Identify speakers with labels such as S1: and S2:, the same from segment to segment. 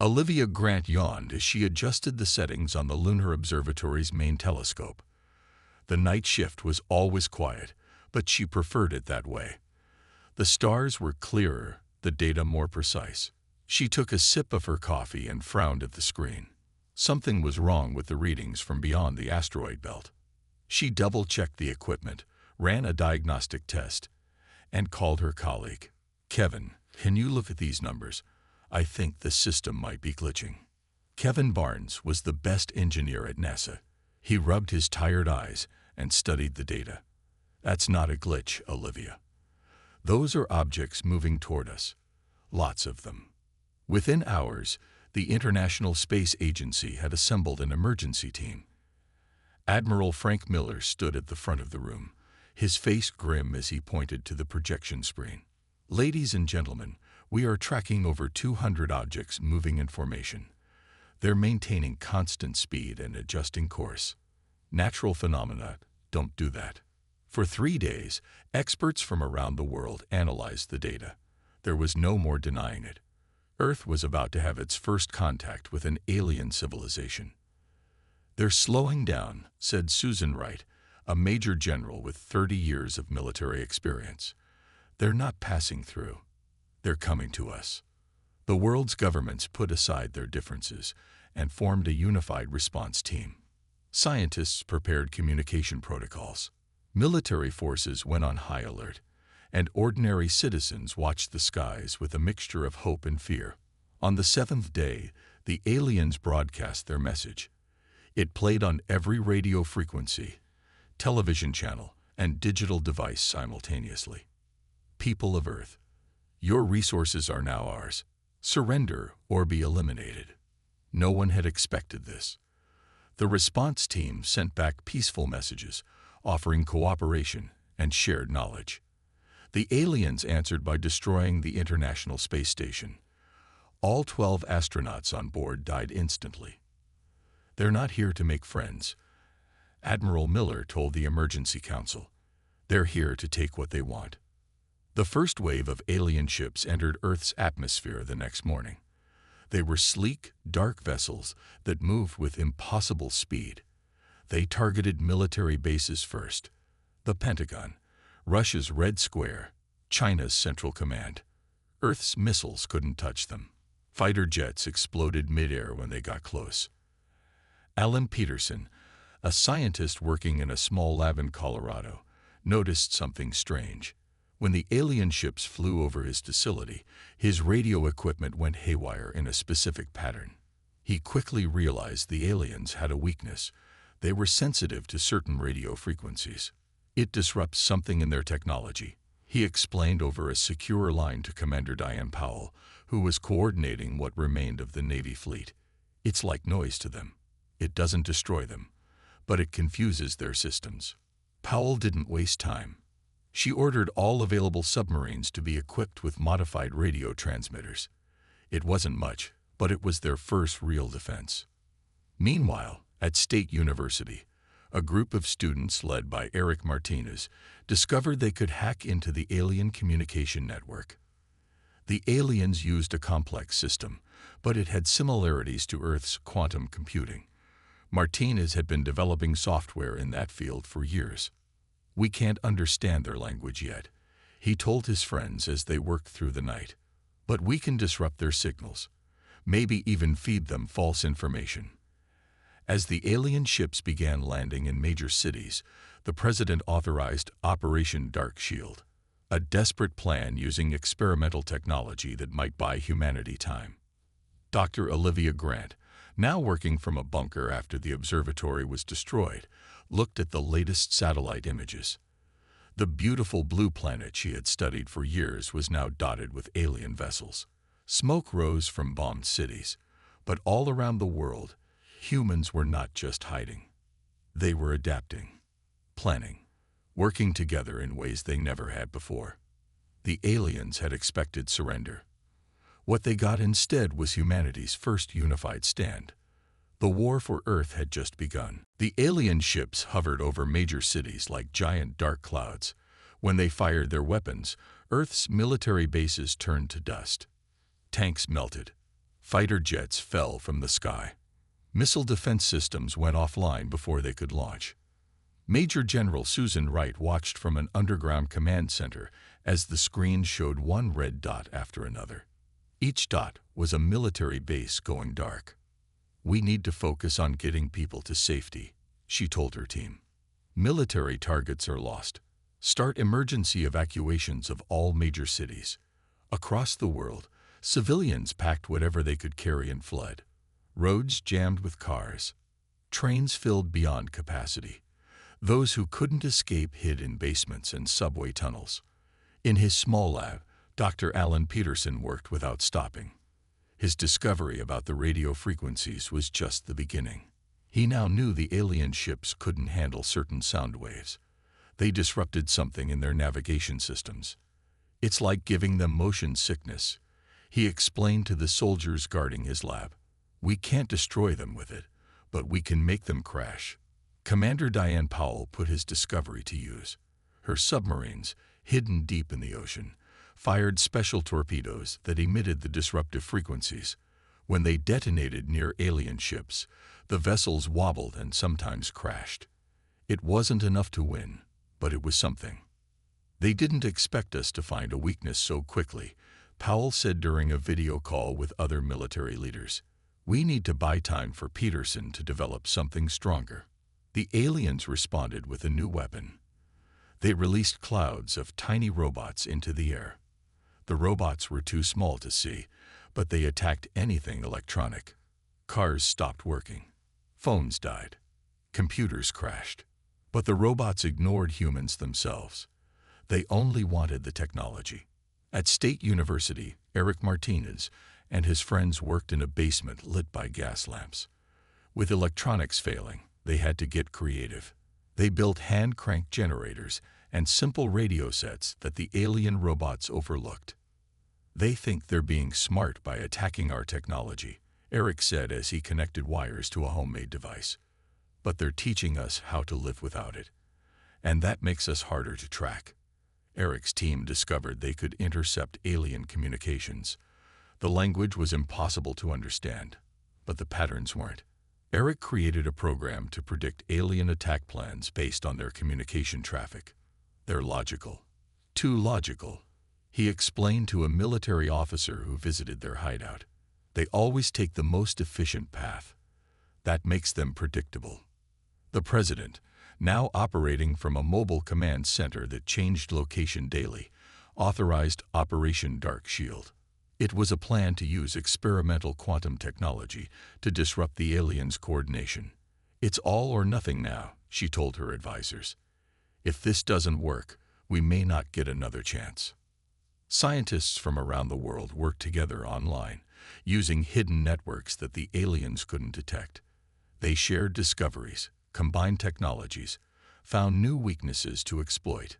S1: Olivia Grant yawned as she adjusted the settings on the Lunar Observatory's main telescope. The night shift was always quiet, but she preferred it that way. The stars were clearer, the data more precise. She took a sip of her coffee and frowned at the screen. Something was wrong with the readings from beyond the asteroid belt. She double-checked the equipment, ran a diagnostic test, and called her colleague. "Kevin, can you look at these numbers? I think the system might be glitching." Kevin Barnes was the best engineer at NASA. He rubbed his tired eyes and studied the data. "That's not a glitch, Olivia. Those are objects moving toward us. Lots of them." Within hours, the International Space Agency had assembled an emergency team. Admiral Frank Miller stood at the front of the room, his face grim as he pointed to the projection screen. "Ladies and gentlemen, we are tracking over 200 objects moving in formation. They're maintaining constant speed and adjusting course. Natural phenomena don't do that." For 3 days, experts from around the world analyzed the data. There was no more denying it. Earth was about to have its first contact with an alien civilization. "They're slowing down," said Susan Wright, a major general with 30 years of military experience. "They're not passing through. They're coming to us." The world's governments put aside their differences and formed a unified response team. Scientists prepared communication protocols. Military forces went on high alert, and ordinary citizens watched the skies with a mixture of hope and fear. On the 7th day, the aliens broadcast their message. It played on every radio frequency, television channel, and digital device simultaneously. "People of Earth, your resources are now ours. Surrender or be eliminated." No one had expected this. The response team sent back peaceful messages, offering cooperation and shared knowledge. The aliens answered by destroying the International Space Station. All 12 astronauts on board died instantly. "They're not here to make friends," Admiral Miller told the Emergency Council. "They're here to take what they want." The first wave of alien ships entered Earth's atmosphere the next morning. They were sleek, dark vessels that moved with impossible speed. They targeted military bases first: the Pentagon, Russia's Red Square, China's Central Command. Earth's missiles couldn't touch them. Fighter jets exploded midair when they got close. Alan Peterson, a scientist working in a small lab in Colorado, noticed something strange. When the alien ships flew over his facility, his radio equipment went haywire in a specific pattern. He quickly realized the aliens had a weakness. They were sensitive to certain radio frequencies. "It disrupts something in their technology," he explained over a secure line to Commander Diane Powell, who was coordinating what remained of the Navy fleet. "It's like noise to them. It doesn't destroy them, but it confuses their systems." Powell didn't waste time. She ordered all available submarines to be equipped with modified radio transmitters. It wasn't much, but it was their first real defense. Meanwhile, at State University, a group of students led by Eric Martinez discovered they could hack into the alien communication network. The aliens used a complex system, but it had similarities to Earth's quantum computing. Martinez had been developing software in that field for years. "We can't understand their language yet," he told his friends as they worked through the night. "But we can disrupt their signals, maybe even feed them false information." As the alien ships began landing in major cities, the president authorized Operation Dark Shield, a desperate plan using experimental technology that might buy humanity time. Dr. Olivia Grant, now working from a bunker after the observatory was destroyed, looked at the latest satellite images. The beautiful blue planet she had studied for years was now dotted with alien vessels. Smoke rose from bombed cities, but all around the world, humans were not just hiding. They were adapting, planning, working together in ways they never had before. The aliens had expected surrender. What they got instead was humanity's first unified stand. The war for Earth had just begun. The alien ships hovered over major cities like giant dark clouds. When they fired their weapons, Earth's military bases turned to dust. Tanks melted. Fighter jets fell from the sky. Missile defense systems went offline before they could launch. Major General Susan Wright watched from an underground command center as the screen showed one red dot after another. Each dot was a military base going dark. "We need to focus on getting people to safety," she told her team. "Military targets are lost. Start emergency evacuations of all major cities." Across the world, civilians packed whatever they could carry and fled. Roads jammed with cars. Trains filled beyond capacity. Those who couldn't escape hid in basements and subway tunnels. In his small lab, Dr. Alan Peterson worked without stopping. His discovery about the radio frequencies was just the beginning. He now knew the alien ships couldn't handle certain sound waves. They disrupted something in their navigation systems. "It's like giving them motion sickness," he explained to the soldiers guarding his lab. "We can't destroy them with it, but we can make them crash." Commander Diane Powell put his discovery to use. Her submarines, hidden deep in the ocean, fired special torpedoes that emitted the disruptive frequencies. When they detonated near alien ships, the vessels wobbled and sometimes crashed. It wasn't enough to win, but it was something. "They didn't expect us to find a weakness so quickly," Powell said during a video call with other military leaders. "We need to buy time for Peterson to develop something stronger." The aliens responded with a new weapon. They released clouds of tiny robots into the air. The robots were too small to see, but they attacked anything electronic. Cars stopped working. Phones died. Computers crashed. But the robots ignored humans themselves. They only wanted the technology. At State University, Eric Martinez and his friends worked in a basement lit by gas lamps. With electronics failing, they had to get creative. They built hand-cranked generators and simple radio sets that the alien robots overlooked. "They think they're being smart by attacking our technology," Eric said as he connected wires to a homemade device. "But they're teaching us how to live without it. And that makes us harder to track." Eric's team discovered they could intercept alien communications. The language was impossible to understand, but the patterns weren't. Eric created a program to predict alien attack plans based on their communication traffic. "They're logical. Too logical," he explained to a military officer who visited their hideout. "They always take the most efficient path. That makes them predictable." The president, now operating from a mobile command center that changed location daily, authorized Operation Dark Shield. It was a plan to use experimental quantum technology to disrupt the aliens' coordination. "It's all or nothing now," she told her advisors. "If this doesn't work, we may not get another chance." Scientists from around the world worked together online, using hidden networks that the aliens couldn't detect. They shared discoveries, combined technologies, found new weaknesses to exploit.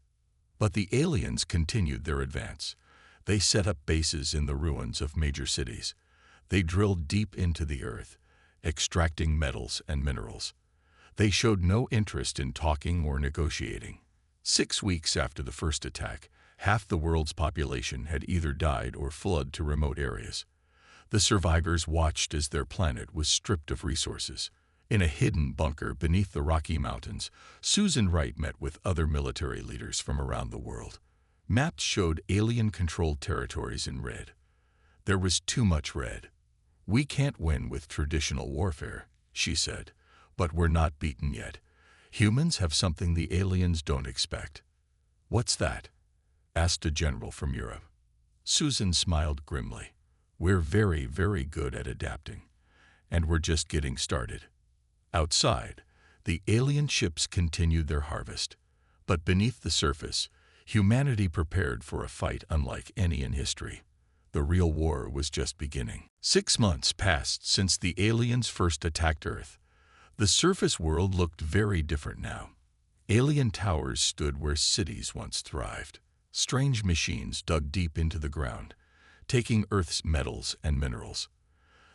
S1: But the aliens continued their advance. They set up bases in the ruins of major cities. They drilled deep into the earth, extracting metals and minerals. They showed no interest in talking or negotiating. 6 weeks after the first attack, half the world's population had either died or fled to remote areas. The survivors watched as their planet was stripped of resources. In a hidden bunker beneath the Rocky Mountains, Susan Wright met with other military leaders from around the world. Maps showed alien-controlled territories in red. There was too much red. "We can't win with traditional warfare," she said, "but we're not beaten yet. Humans have something the aliens don't expect." "What's that?" asked a general from Europe. Susan smiled grimly. "We're very, very good at adapting, and we're just getting started." Outside, the alien ships continued their harvest. But beneath the surface, humanity prepared for a fight unlike any in history. The real war was just beginning. 6 months passed since the aliens first attacked Earth. The surface world looked very different now. Alien towers stood where cities once thrived. Strange machines dug deep into the ground, taking Earth's metals and minerals.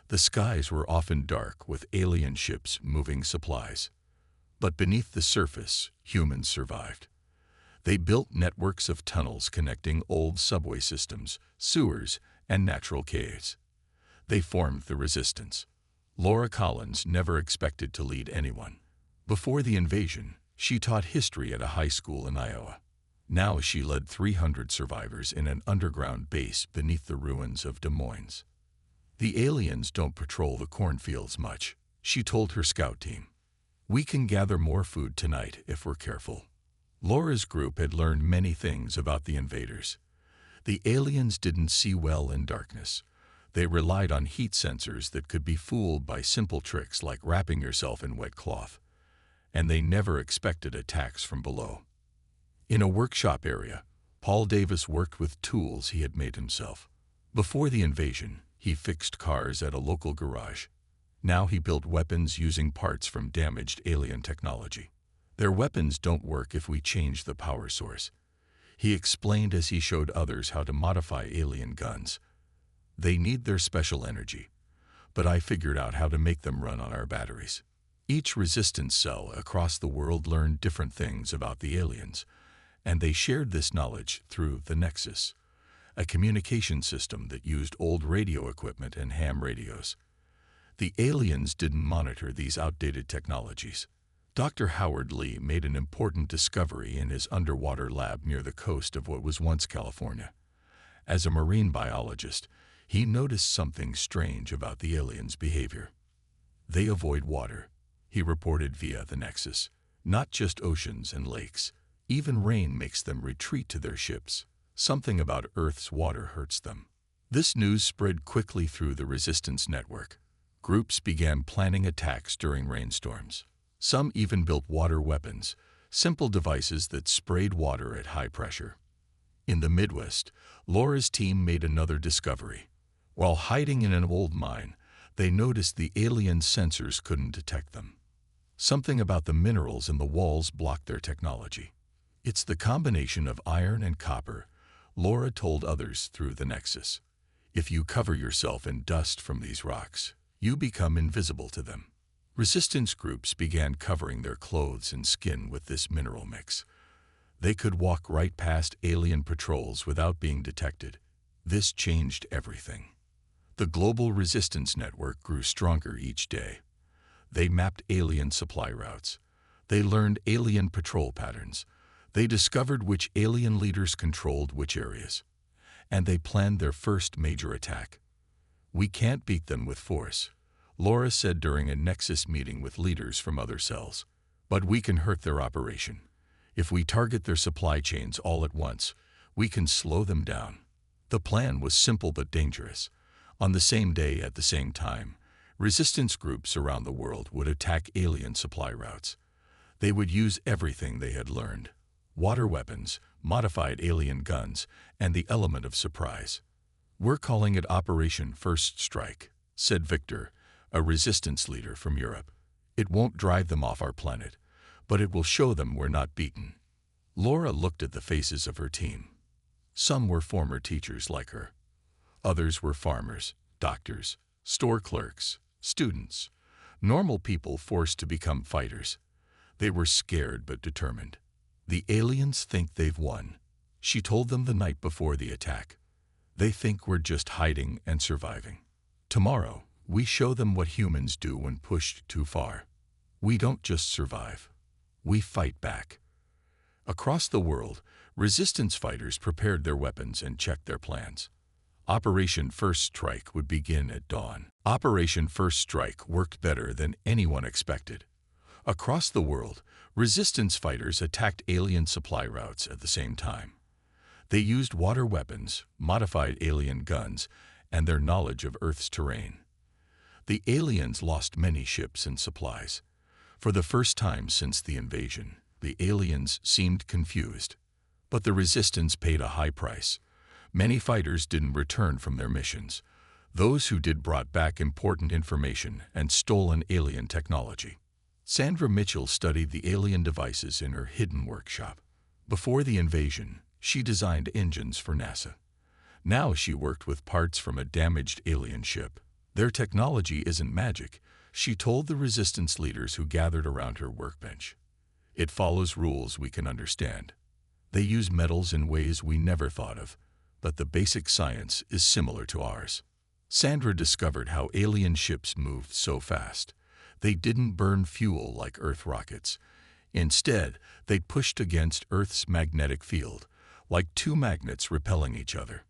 S1: The skies were often dark with alien ships moving supplies. But beneath the surface, humans survived. They built networks of tunnels connecting old subway systems, sewers, and natural caves. They formed the resistance. Laura Collins never expected to lead anyone. Before the invasion, she taught history at a high school in Iowa. Now she led 300 survivors in an underground base beneath the ruins of Des Moines. The aliens don't patrol the cornfields much, she told her scout team. We can gather more food tonight if we're careful. Laura's group had learned many things about the invaders. The aliens didn't see well in darkness. They relied on heat sensors that could be fooled by simple tricks like wrapping yourself in wet cloth. And they never expected attacks from below. In a workshop area, Paul Davis worked with tools he had made himself. Before the invasion, he fixed cars at a local garage. Now he built weapons using parts from damaged alien technology. Their weapons don't work if we change the power source, he explained as he showed others how to modify alien guns. They need their special energy, but I figured out how to make them run on our batteries. Each resistance cell across the world learned different things about the aliens, and they shared this knowledge through the Nexus, a communication system that used old radio equipment and ham radios. The aliens didn't monitor these outdated technologies. Dr. Howard Lee made an important discovery in his underwater lab near the coast of what was once California. As a marine biologist, he noticed something strange about the aliens' behavior. They avoid water, he reported via the Nexus. Not just oceans and lakes. Even rain makes them retreat to their ships. Something about Earth's water hurts them. This news spread quickly through the resistance network. Groups began planning attacks during rainstorms. Some even built water weapons, simple devices that sprayed water at high pressure. In the Midwest, Laura's team made another discovery. While hiding in an old mine, they noticed the alien sensors couldn't detect them. Something about the minerals in the walls blocked their technology. It's the combination of iron and copper, Laura told others through the Nexus. If you cover yourself in dust from these rocks, you become invisible to them. Resistance groups began covering their clothes and skin with this mineral mix. They could walk right past alien patrols without being detected. This changed everything. The global resistance network grew stronger each day. They mapped alien supply routes. They learned alien patrol patterns. They discovered which alien leaders controlled which areas. And they planned their first major attack. We can't beat them with force, Laura said during a Nexus meeting with leaders from other cells. But we can hurt their operation. If we target their supply chains all at once, we can slow them down. The plan was simple but dangerous. On the same day at the same time, resistance groups around the world would attack alien supply routes. They would use everything they had learned: water weapons, modified alien guns, and the element of surprise. We're calling it Operation First Strike, said Victor, a resistance leader from Europe. It won't drive them off our planet, but it will show them we're not beaten. Laura looked at the faces of her team. Some were former teachers like her. Others were farmers, doctors, store clerks, students, normal people forced to become fighters. They were scared but determined. The aliens think they've won, she told them the night before the attack. They think we're just hiding and surviving. Tomorrow, we show them what humans do when pushed too far. We don't just survive. We fight back. Across the world, resistance fighters prepared their weapons and checked their plans. Operation First Strike would begin at dawn. Operation First Strike worked better than anyone expected. Across the world, resistance fighters attacked alien supply routes at the same time. They used water weapons, modified alien guns, and their knowledge of Earth's terrain. The aliens lost many ships and supplies. For the first time since the invasion, the aliens seemed confused. But the resistance paid a high price. Many fighters didn't return from their missions. Those who did brought back important information and stolen alien technology. Sandra Mitchell studied the alien devices in her hidden workshop. Before the invasion, she designed engines for NASA. Now she worked with parts from a damaged alien ship. Their technology isn't magic, she told the resistance leaders who gathered around her workbench. It follows rules we can understand. They use metals in ways we never thought of, but the basic science is similar to ours. Sandra discovered how alien ships moved so fast. They didn't burn fuel like Earth rockets. Instead, they pushed against Earth's magnetic field, like two magnets repelling each other.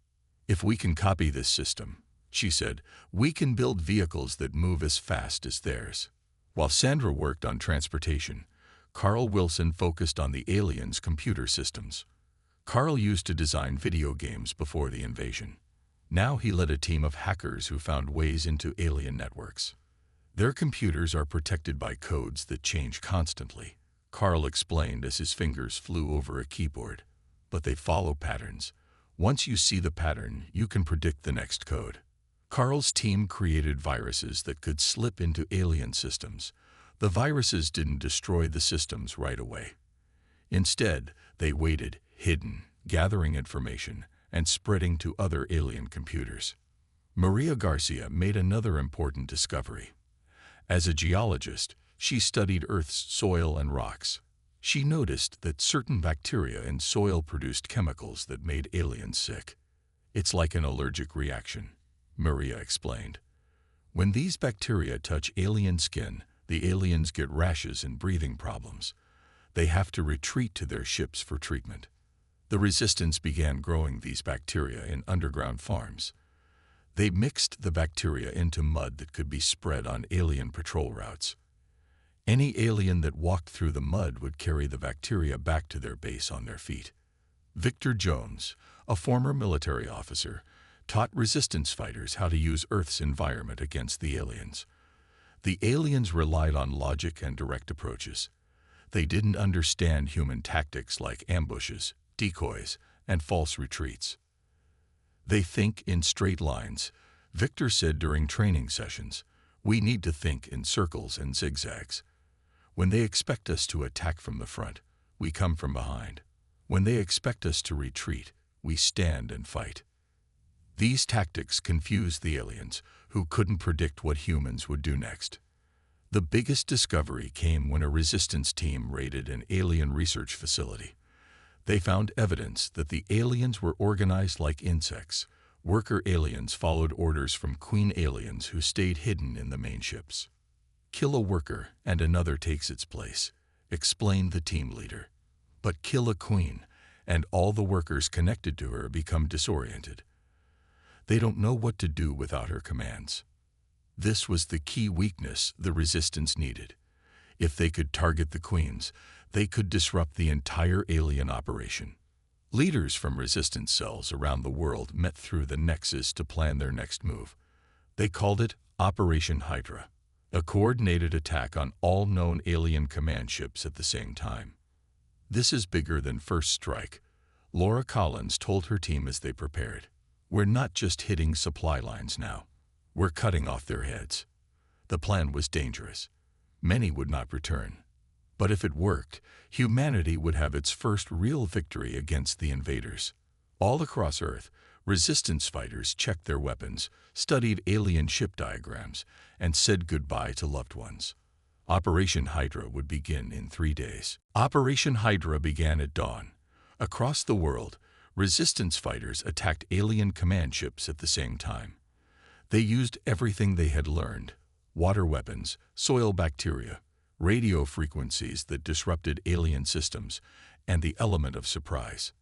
S1: "If we can copy this system," she said, "we can build vehicles that move as fast as theirs." While Sandra worked on transportation, Carl Wilson focused on the aliens' computer systems. Carl used to design video games before the invasion. Now he led a team of hackers who found ways into alien networks. Their computers are protected by codes that change constantly, Carl explained as his fingers flew over a keyboard. But they follow patterns. Once you see the pattern, you can predict the next code. Carl's team created viruses that could slip into alien systems. The viruses didn't destroy the systems right away. Instead, they waited, hidden, gathering information, and spreading to other alien computers. Maria Garcia made another important discovery. As a geologist, she studied Earth's soil and rocks. She noticed that certain bacteria in soil produced chemicals that made aliens sick. "It's like an allergic reaction," Maria explained. "When these bacteria touch alien skin, the aliens get rashes and breathing problems. They have to retreat to their ships for treatment." The resistance began growing these bacteria in underground farms. They mixed the bacteria into mud that could be spread on alien patrol routes. Any alien that walked through the mud would carry the bacteria back to their base on their feet. Victor Jones, a former military officer, taught resistance fighters how to use Earth's environment against the aliens. The aliens relied on logic and direct approaches. They didn't understand human tactics like ambushes, decoys, and false retreats. "They think in straight lines," Victor said during training sessions. "We need to think in circles and zigzags. When they expect us to attack from the front, we come from behind. When they expect us to retreat, we stand and fight." These tactics confused the aliens, who couldn't predict what humans would do next. The biggest discovery came when a resistance team raided an alien research facility. They found evidence that the aliens were organized like insects. Worker aliens followed orders from queen aliens who stayed hidden in the main ships. "Kill a worker and another takes its place," explained the team leader. "But kill a queen, and all the workers connected to her become disoriented. They don't know what to do without her commands." This was the key weakness the resistance needed. If they could target the queens, they could disrupt the entire alien operation. Leaders from resistance cells around the world met through the Nexus to plan their next move. They called it Operation Hydra, a coordinated attack on all known alien command ships at the same time. "This is bigger than First Strike," Laura Collins told her team as they prepared. "We're not just hitting supply lines now. We're cutting off their heads." The plan was dangerous. Many would not return. But if it worked, humanity would have its first real victory against the invaders. All across Earth, resistance fighters checked their weapons, studied alien ship diagrams, and said goodbye to loved ones. Operation Hydra would begin in 3 days. Operation Hydra began at dawn. Across the world, resistance fighters attacked alien command ships at the same time. They used everything they had learned: water weapons, soil bacteria, radio frequencies that disrupted alien systems, and the element of surprise.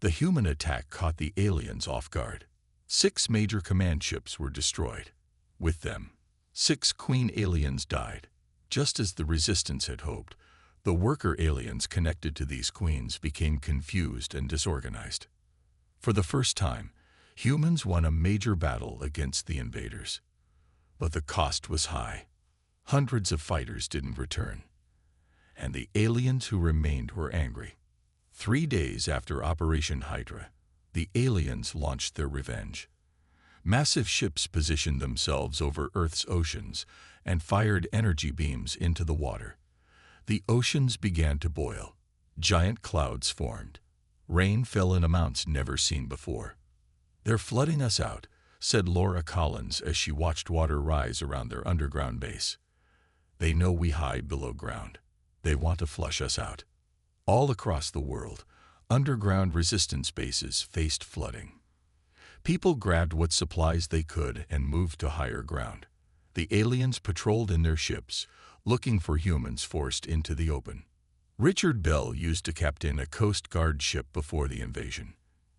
S1: The human attack caught the aliens off guard. 6 major command ships were destroyed. With them, 6 queen aliens died. Just as the resistance had hoped, the worker aliens connected to these queens became confused and disorganized. For the first time, humans won a major battle against the invaders. But the cost was high. Hundreds of fighters didn't return. And the aliens who remained were angry. 3 days after Operation Hydra, the aliens launched their revenge. Massive ships positioned themselves over Earth's oceans and fired energy beams into the water. The oceans began to boil. Giant clouds formed. Rain fell in amounts never seen before. "They're flooding us out," said Laura Collins as she watched water rise around their underground base. "They know we hide below ground. They want to flush us out." All across the world, underground resistance bases faced flooding. People grabbed what supplies they could and moved to higher ground. The aliens patrolled in their ships, looking for humans forced into the open. Richard Bell used to captain a Coast Guard ship before the invasion.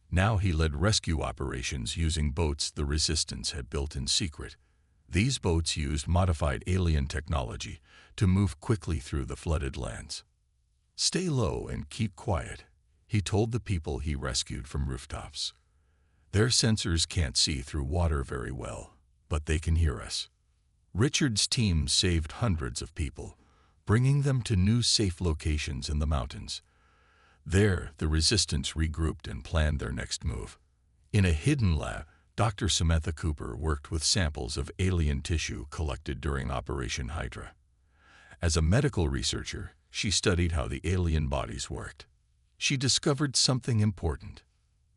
S1: Now he led rescue operations using boats the Resistance had built in secret. These boats used modified alien technology to move quickly through the flooded lands. "Stay low and keep quiet," he told the people he rescued from rooftops. "Their sensors can't see through water very well, but they can hear us." Richard's team saved hundreds of people, bringing them to new safe locations in the mountains. There, the Resistance regrouped and planned their next move. In a hidden lab, Dr. Samantha Cooper worked with samples of alien tissue collected during Operation Hydra. As a medical researcher, she studied how the alien bodies worked. She discovered something important.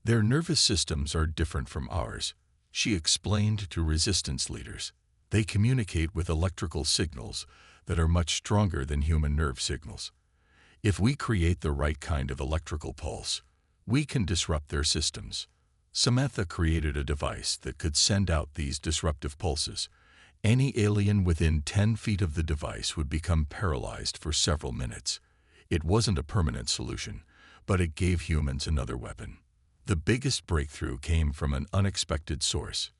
S1: Their nervous systems are different from ours, she explained to Resistance leaders. They communicate with electrical signals that are much stronger than human nerve signals. If we create the right kind of electrical pulse, we can disrupt their systems. Samantha created a device that could send out these disruptive pulses. Any alien within 10 feet of the device would become paralyzed for several minutes. It wasn't a permanent solution, but it gave humans another weapon. The biggest breakthrough came from an unexpected source.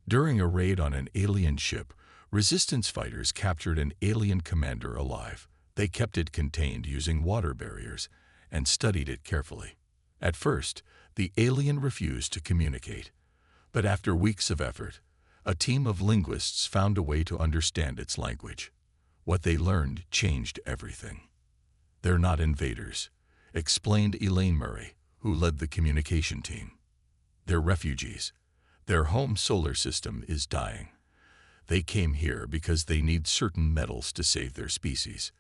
S1: During a raid on an alien ship, Resistance fighters captured an alien commander alive. They kept it contained using water barriers and studied it carefully. At first, the alien refused to communicate, but after weeks of effort, a team of linguists found a way to understand its language. What they learned changed everything. "They're not invaders," explained Elaine Murray, who led the communication team. "They're refugees. Their home solar system is dying. They came here because they need certain metals to save their species."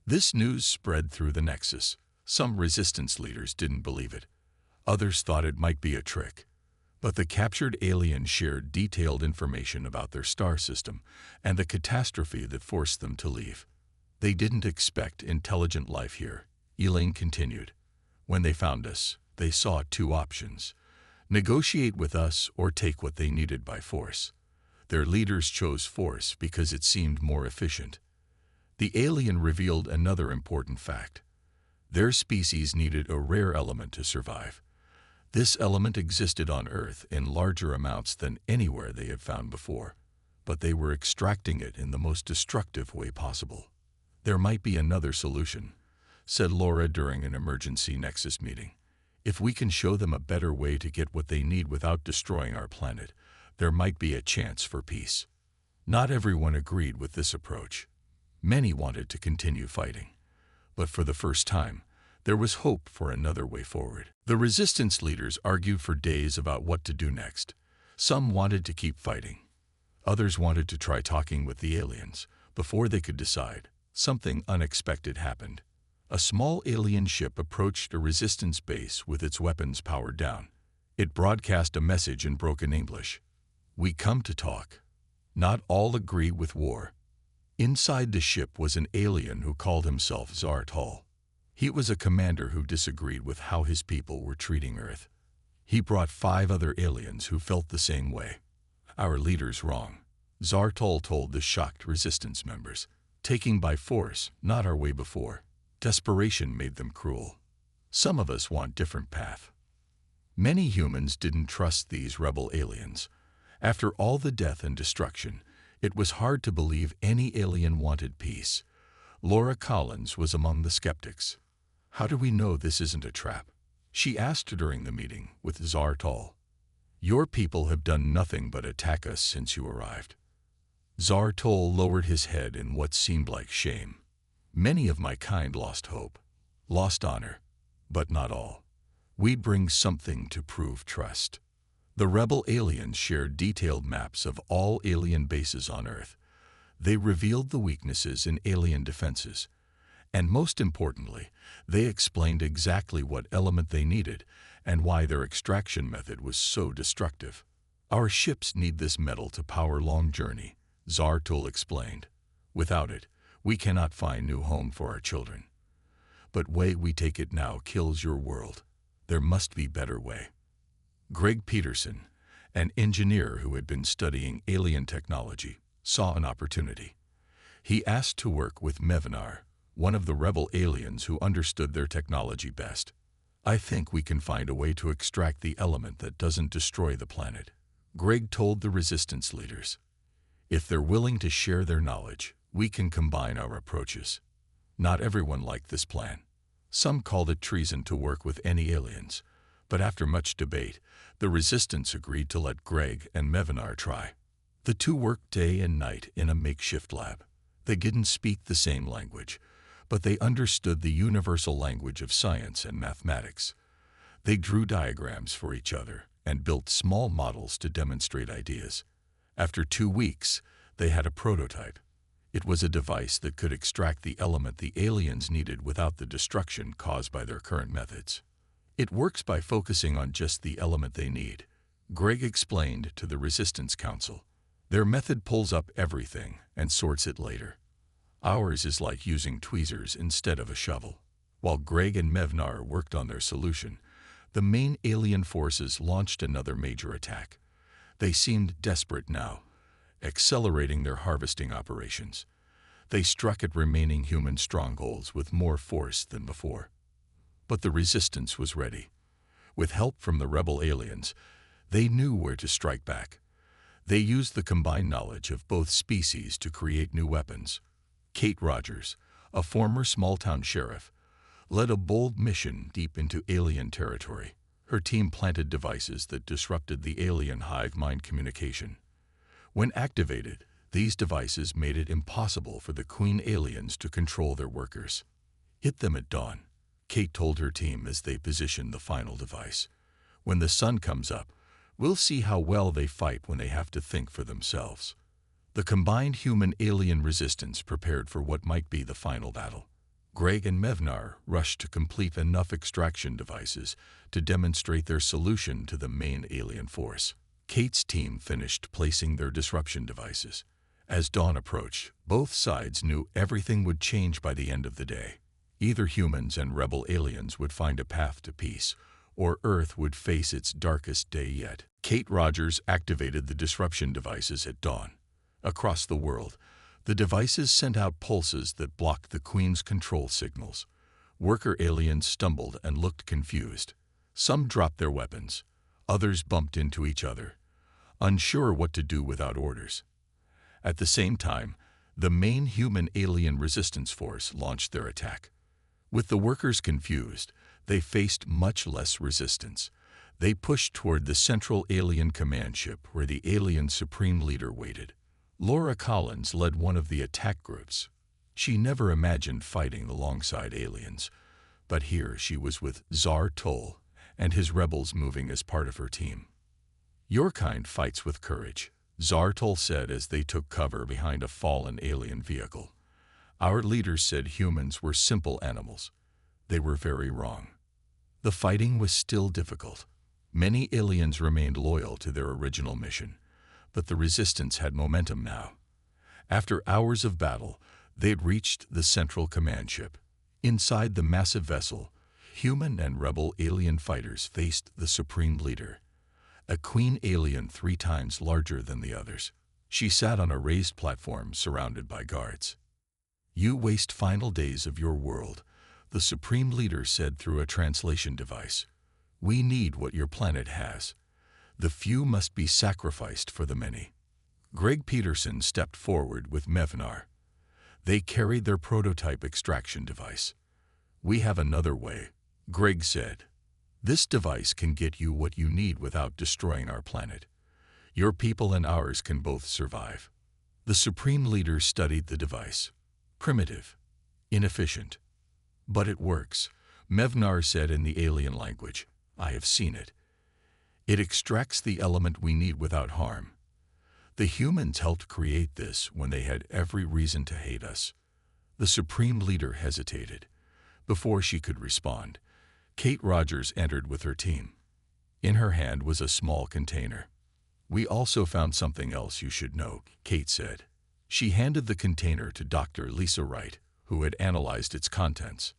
S1: This news spread through the Nexus. Some Resistance leaders didn't believe it. Others thought it might be a trick. But the captured aliens shared detailed information about their star system and the catastrophe that forced them to leave. "They didn't expect intelligent life here," Elaine continued. "When they found us, they saw two options: negotiate with us or take what they needed by force. Their leaders chose force because it seemed more efficient." The alien revealed another important fact. Their species needed a rare element to survive. This element existed on Earth in larger amounts than anywhere they had found before, but they were extracting it in the most destructive way possible. "There might be another solution," said Laura during an emergency Nexus meeting. "If we can show them a better way to get what they need without destroying our planet, there might be a chance for peace." Not everyone agreed with this approach. Many wanted to continue fighting. But for the first time, there was hope for another way forward. The Resistance leaders argued for days about what to do next. Some wanted to keep fighting. Others wanted to try talking with the aliens. Before they could decide, something unexpected happened. A small alien ship approached a Resistance base with its weapons powered down. It broadcast a message in broken English. "We come to talk. Not all agree with war." Inside the ship was an alien who called himself Zartal. He was a commander who disagreed with how his people were treating Earth. He brought 5 other aliens who felt the same way. "Our leader's wrong," Zartal told the shocked Resistance members. "Taking by force, not our way before." Desperation made them cruel. "Some of us want different path." Many humans didn't trust these rebel aliens. After all the death and destruction, it was hard to believe any alien wanted peace. Laura Collins was among the skeptics. "How do we know this isn't a trap?" she asked during the meeting with Zartal. "Your people have done nothing but attack us since you arrived." Zartal lowered his head in what seemed like shame. "Many of my kind lost hope, lost honor, but not all. We bring something to prove trust." The rebel aliens shared detailed maps of all alien bases on Earth. They revealed the weaknesses in alien defenses. And most importantly, they explained exactly what element they needed and why their extraction method was so destructive. "Our ships need this metal to power long journey," Zartul explained. "Without it, we cannot find new home for our children. But way we take it now kills your world. There must be better way." Greg Peterson, An engineer who had been studying alien technology saw an opportunity. He asked to work with Mevinar, one of the rebel aliens who understood their technology best. "I think we can find a way to extract the element that doesn't destroy the planet," Greg told the resistance leaders. "If they're willing to share their knowledge, we can combine our approaches." Not everyone liked this plan. Some called it treason to work with any aliens, but after much debate, the resistance agreed to let Greg and Mevinar try. The two worked day and night in a makeshift lab. They didn't speak the same language, but they understood the universal language of science and mathematics. They drew diagrams for each other and built small models to demonstrate ideas. After 2 weeks, they had a prototype. It was a device that could extract the element the aliens needed without the destruction caused by their current methods. "It works by focusing on just the element they need," Greg explained to the Resistance Council. "Their method pulls up everything and sorts it later. Ours is like using tweezers instead of a shovel." While Greg and Mevinar worked on their solution, the main alien forces launched another major attack. They seemed desperate now, accelerating their harvesting operations. They struck at remaining human strongholds with more force than before. But the resistance was ready. With help from the rebel aliens, they knew where to strike back. They used the combined knowledge of both species to create new weapons. Kate Rogers, a former small-town sheriff, led a bold mission deep into alien territory. Her team planted devices that disrupted the alien hive mind communication. When activated, these devices made it impossible for the Queen aliens to control their workers. "Hit them at dawn," Kate told her team as they positioned the final device. "When the sun comes up, we'll see how well they fight when they have to think for themselves." The combined human-alien resistance prepared for what might be the final battle. Greg and Mevinar rushed to complete enough extraction devices to demonstrate their solution to the main alien force. Kate's team finished placing their disruption devices. As dawn approached, both sides knew everything would change by the end of the day. Either humans and rebel aliens would find a path to peace, or Earth would face its darkest day yet. Kate Rogers activated the disruption devices at dawn. Across the world, the devices sent out pulses that blocked the Queen's control signals. Worker aliens stumbled and looked confused. Some dropped their weapons. Others bumped into each other, unsure what to do without orders. At the same time, the main human-alien resistance force launched their attack. With the workers confused, they faced much less resistance. They pushed toward the central alien command ship where the alien supreme leader waited. Laura Collins led one of the attack groups. She never imagined fighting alongside aliens, but here she was with Tsar Toll and his rebels moving as part of her team. "Your kind fights with courage," Tsar Toll said as they took cover behind a fallen alien vehicle. "Our leaders said humans were simple animals. They were very wrong." The fighting was still difficult. Many aliens remained loyal to their original mission, but the resistance had momentum now. After hours of battle, they'd reached the central command ship. Inside the massive vessel, human and rebel alien fighters faced the supreme leader, a queen alien 3 times larger than the others. She sat on a raised platform surrounded by guards. "You waste final days of your world," the supreme leader said through a translation device. "We need what your planet has. The few must be sacrificed for the many." Greg Peterson stepped forward with Mevinar. They carried their prototype extraction device. "We have another way," Greg said. "This device can get you what you need without destroying our planet. Your people and ours can both survive." The supreme leader studied the device. "Primitive, inefficient. But it works," Mevinar said in the alien language. "I have seen it. It extracts the element we need without harm. The humans helped create this when they had every reason to hate us." The supreme leader hesitated. Before she could respond, Kate Rogers entered with her team. In her hand was a small container. "We also found something else you should know," Kate said. She handed the container to Dr. Lisa Wright, who had analyzed its contents.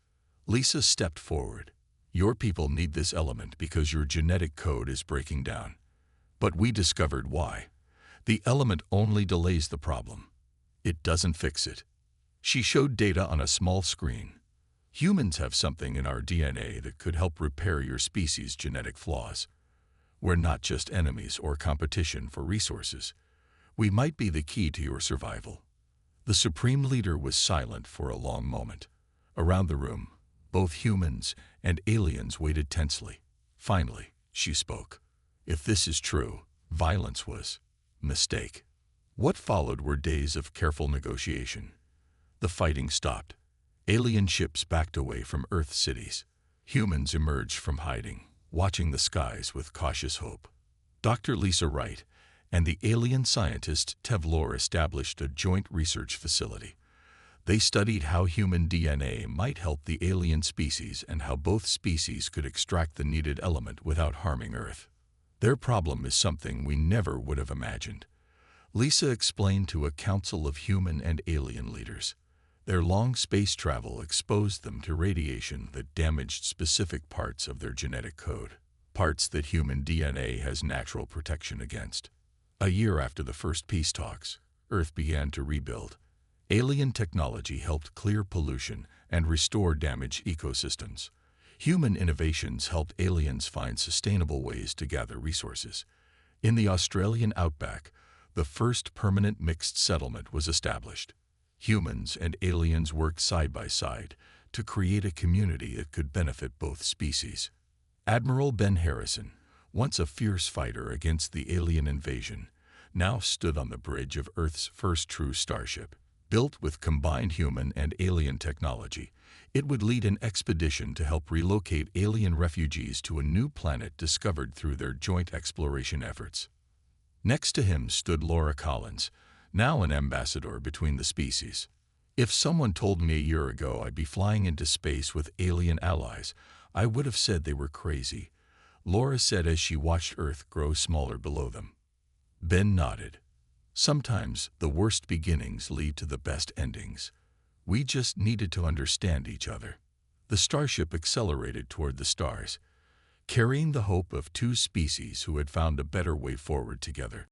S1: Lisa stepped forward. "Your people need this element because your genetic code is breaking down. But we discovered why. The element only delays the problem. It doesn't fix it. She showed data on a small screen. Humans have something in our DNA that could help repair your species' genetic flaws. We're not just enemies or competition for resources. We might be the key to your survival. The Supreme Leader was silent for a long moment. Around the room, both humans and aliens waited tensely. Finally, she spoke. If this is true, violence was a mistake. What followed were days of careful negotiation. The fighting stopped. Alien ships backed away from Earth cities. Humans emerged from hiding, watching the skies with cautious hope. Dr. Lisa Wright and the alien scientist Tevlor established a joint research facility. They studied how human DNA might help the alien species and how both species could extract the needed element without harming Earth. Their problem is something we never would have imagined. Lisa explained to a council of human and alien leaders. Their long space travel exposed them to radiation that damaged specific parts of their genetic code, parts that human DNA has natural protection against. A year after the first peace talks, Earth began to rebuild. Alien technology helped clear pollution and restore damaged ecosystems. Human innovations helped aliens find sustainable ways to gather resources. In the Australian outback, the first permanent mixed settlement was established. Humans and aliens worked side by side to create a community that could benefit both species. Admiral Ben Harrison, once a fierce fighter against the alien invasion, now stood on the bridge of Earth's first true starship. Built with combined human and alien technology, it would lead an expedition to help relocate alien refugees to a new planet discovered through their joint exploration efforts. Next to him stood Laura Collins, now an ambassador between the species. If someone told me a year ago I'd be flying into space with alien allies, I would have said they were crazy, Laura said as she watched Earth grow smaller below them. Ben nodded. Sometimes the worst beginnings lead to the best endings. We just needed to understand each other. The starship accelerated toward the stars, carrying the hope of two species who had found a better way forward together.